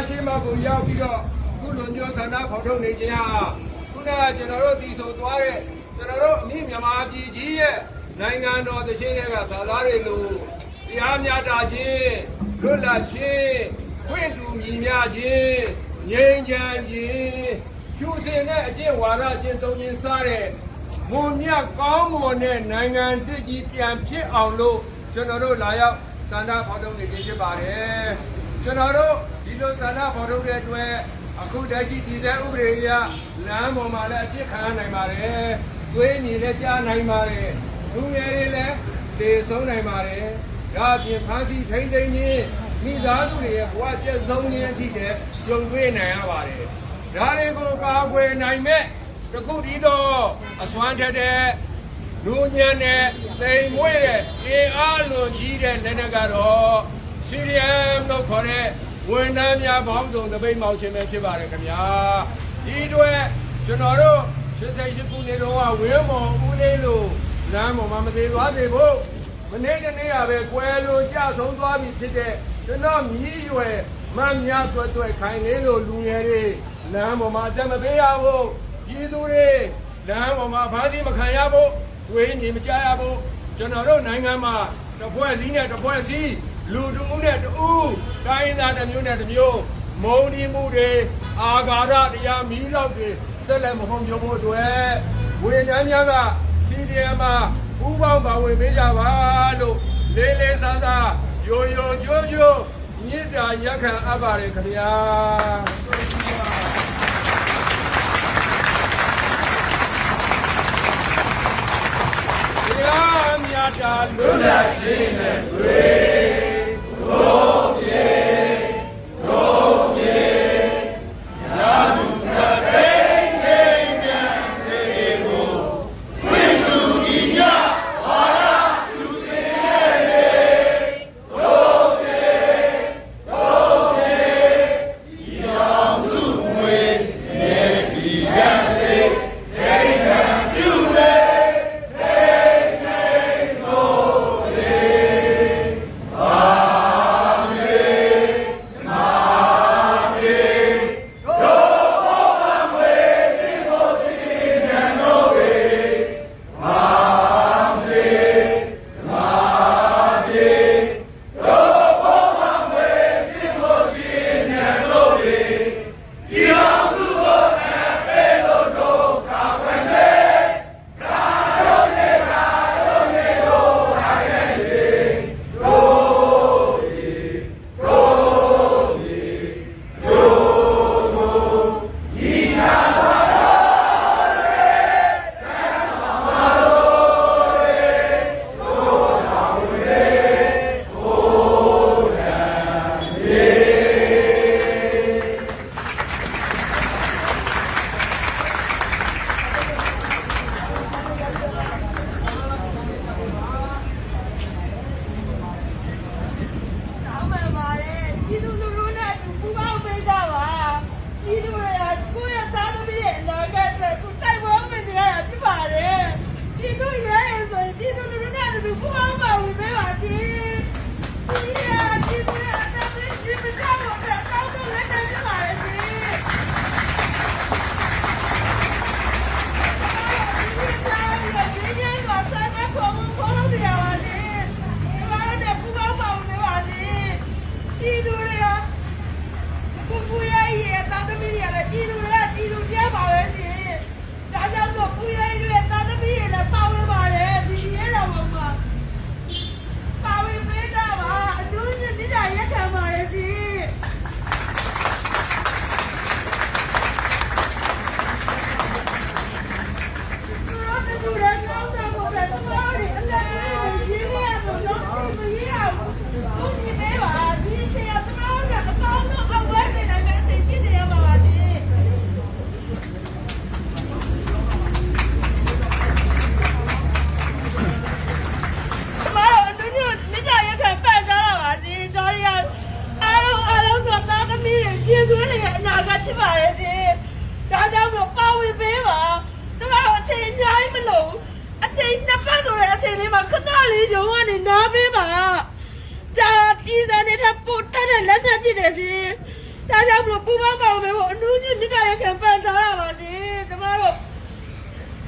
ရှိမှကိုရောက်ပြီးတော့ခုလိုမျိုးဆန္ဒဖော်ထုတ်နေခြင်းဟာခုနကကျွန်တော်တို့တည်ဆိုသွားတဲ့ကျွန်တော်တို့အမိမြန်မာပြည်ကြီးရဲ့နိုင်ငံတော်တခြင်းတွေကဇာသားတွေလိုတရားမျှတခြင်းလွတ်လပ်ခြင်းခွင့်တူညီမျှခြင်းငြိမ်းချမ်းခြင်းကျူးစင်တဲ့အကျင့်ဝါဒကျင့်သုံးခြင်းစတဲ့မွန်မြတ်ကောင်းမွန်တဲ့နိုင်ငံတည်ကြီးပြန်ဖြစ်အောင်လို့ကျွန်တော်တို့လာရောက်ဆန္ဒဖော်ထုတ်နေခြင်းဖြစ်ပါတယ်ကျွန်တော်တို့ဒီလိုဆန္ဒဖော်ထုတ်တဲ့အတွက်အခုတရှိတည်တဲ့ဥပဒေအရလမ်းပေါ်မှာလည်းအပြစ်ခံနိုင်ပါတယ်။သွေးမြေလည်းကြားနိုင်ပါတယ်။လူငယ်တွေလည်းတေဆုံးနိုင်ပါတယ်။ဒါအပြင်ဖမ်းဆီးထိန်းသိမ်းခြင်းမိသားစုတွေရဲ့ဘဝပြည့်စုံခြင်းအထိတည်းကြုံတွေ့နိုင်ရပါတယ်။ဒါတွေကိုကာကွယ်နိုင်မဲ့တခုတည်းသောအစွမ်းထက်တဲ့လူညံ့တဲ့တိမ်မွေးတဲ့အင်အားလွန်ကြီးတဲ့လက်နက်ကတော့စီရီယမ်လို့ခေါ်တဲ့ဝန်ထမ်းများပေါင်းစုံတပိတ်မောက်ခြင်းပဲဖြစ်ပါတယ်ခင်ဗျာဒီအတွက်ကျွန်တော်တို့88ခုနှစ်တုန်းကဝင်းမော်ဦးလေးလိုလမ်းပေါ်မှာမသေးသွားသေးဘူးမနေ့တနေ့ကပဲကွယ်လိုကြဆုံးသွားပြီဖြစ်တဲ့ကျွန်တော်မြည်ရွယ်မမ်းများတွဲခိုင်လေးလိုလူငယ်တွေလမ်းပေါ်မှာအသက်မပေးရဘူးပြည်သူတွေလမ်းပေါ်မှာဘာစီမခံရဘူးဝေးနေမကြရဘူးကျွန်တော်တို့နိုင်ငံမှာတစ်ဖွဲ့စည်းနဲ့တစ်ဖွဲ့စည်းလူတူဦးနဲ့တူဦးတိုင်းသားတစ်မျိုးနဲ့တစ်မျိုးမုံဒီမှုတွေအာဃာတတရားမီးလောက်တွေဆက်လက်မဟုတ်မျိုးဖို့အတွက်ဝေနန်းများကစီဒီအမ်မှာဥပေါင်းပါဝင်ပေးကြပါလို့လေးလေးစားစားရိုးရိုးကျိုးကျိုးမြစ်တာရက်ခံအပ်ပါတယ်ခင်ဗျာတရားမြတ်တာလွတ်လပ်ခြင်းနဲ့တွေ့တို့ပြေတို့ပြေရာလူတပိနေကြစေကိုဝိတုဤမြဘာရလူစင်ရဲ့လေတို့ပြေတို့ပြေဤတော်စုမွေနေဒီရစေဒိဋ္ဌံပြုလေဒါကြီးစံနေတဲ့ပို့တက်တဲ့လက်ထက်ဖြစ်တယ်ရှင် ဒါကြောင့်မလို့ပူပေါင်းပါမယ်ပေါ့အနူးညစ်မြစ်ရခံပန်ထားတာပါရှင်ကျမတို့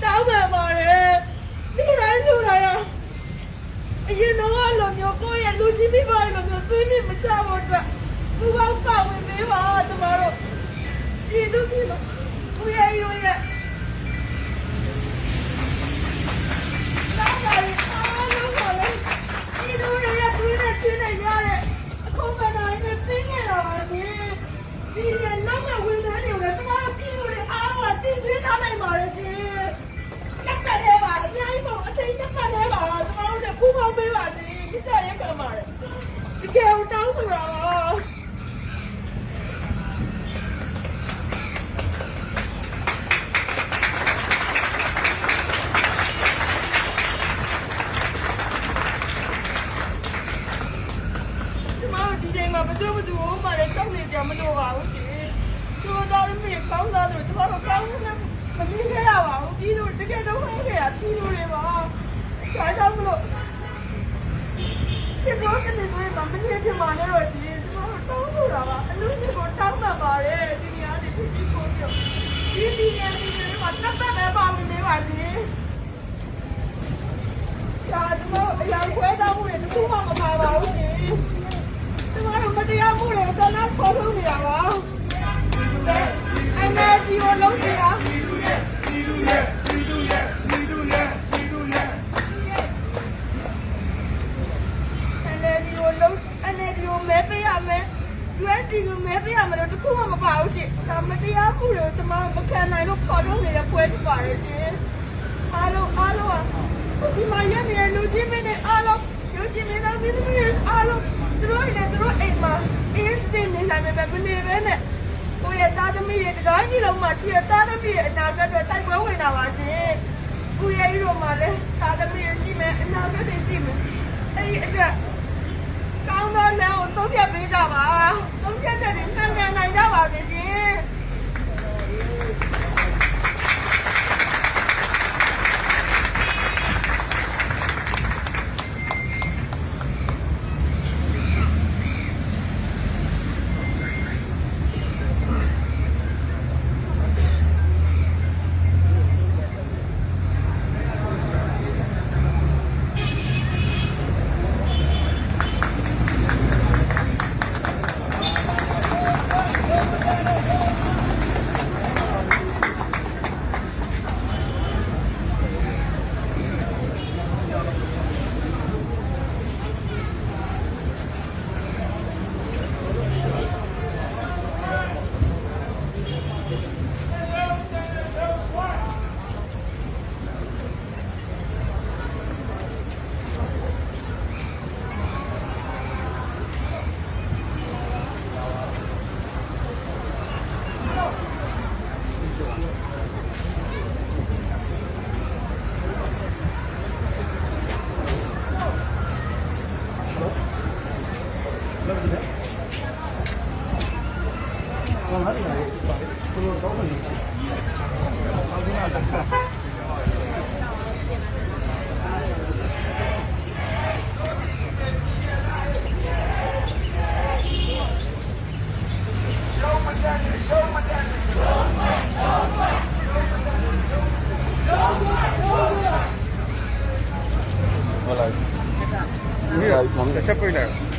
တောင်းပန်ပါတယ်ဒီတိုင်းလူတိုင်းအရင်တော့လိုမျိုးကိုယ့်ရဲ့လူကြီးမိဘလိုမျိုးသွေးမြစ်မချဖို့အတွက်ပူပေါင်းပါဝင်ပေးပါကျမတို့ဒီသူကြီးလို့ကိုယ့်ရဲ့ရိုးရဲ့လာလာအားလုံးပါလေဒီလူတွေရဲ့သွေးနဲ့ချင်းနဲ့ရတဲ့အခုမှတိုင်းနဲ့သိနေတာပါရှင်ဒီရဲ့နောက်မှဝင်နေတယ်လေကျမတို့ပြည်သူတွေအားလုံးကသိသိထားနိုင်ပါလေရှင်လက်ဆက်ရဲပါအများကြီးပေါ့အချိန်လက်ဆက်ရဲပါကျမတို့ကပူပေါင်းပေးပါရှင်ဒီကြရက်ခံပါတယ်ဒီကဲတောင်းဆိုတာဒီချိန်မှာဘယ်သူမှလည်းစောင့်နေကြမလို့ပါဘူးရှင်သူတော်လည်းမြေကောင်းသားတို့ကျမတို့ကောင်းနေမပြီးခဲ့ရပါဘူးဒီလိုတကယ်တော့ခဲ့ရဒီလိုတွေပါဒါကြောင့်မလို့ဒီလိုစနေတွေမှာမနေချင်ပါနဲ့တော့ရှင်ကျမတို့တောင်းဆိုတာပါအလူမျိုးကိုတောင်းမှပါတယ်ဒီနေရာတွေဖြစ်ပြီးကိုပြောဒီနေရာတွေမှာတက်တက်ပဲပါမနေပါရှင်ဒါကျမတို့အရာခွဲသားမှုတွေတခုမှမပါပါဘူးရှင်ကျမတို့မတရားမှုတွေသနာခေါ်ထုတ်နေတာပါenergy ကိုလုံးနေတာ energy ကိုမဲပေးရမယ် USD ကိုမဲပေးရမယ်လို့တခုမှမပါဘူးရှင်ဒါမတရားမှုတွေကိုကျမတို့မခံနိုင်လို့ခေါ်ထုတ်နေတဲ့ပွဲဖြစ်ပါတယ်ရှင်အားလုံးဒီမှာရနေတဲ့လူကြီးမင်းတွေအားလုံးရုပ်ရှင်မင်းသားမျိုးတွေအားလုံးသူတို့အိမ်မှာအေးစင်းနေနိုင်မယ်မနေပဲနဲ့ကိုယ့်ရဲ့သားသမီးတွေတကားကြီးလုံးမှာရှိတဲ့သားသမီးတွေအနာဂတ်တွေတိုက်ပွဲဝင်တာပါရှင်ကိုယ့်ရဲ့ဤတို့မှာလည်းသားသမီးတွေရှိမယ်အနာဂတ်တွေရှိမယ်အဲ့ဒီအတွက်ကောင်းသောလမ်းကိုဆုံးဖြတ်ပေးကြပါဆုံးဖြတ်ချက်တွေမှန်ကန်နိုင်ကြပါစေရှင်ချက်ပိတ်လိုက်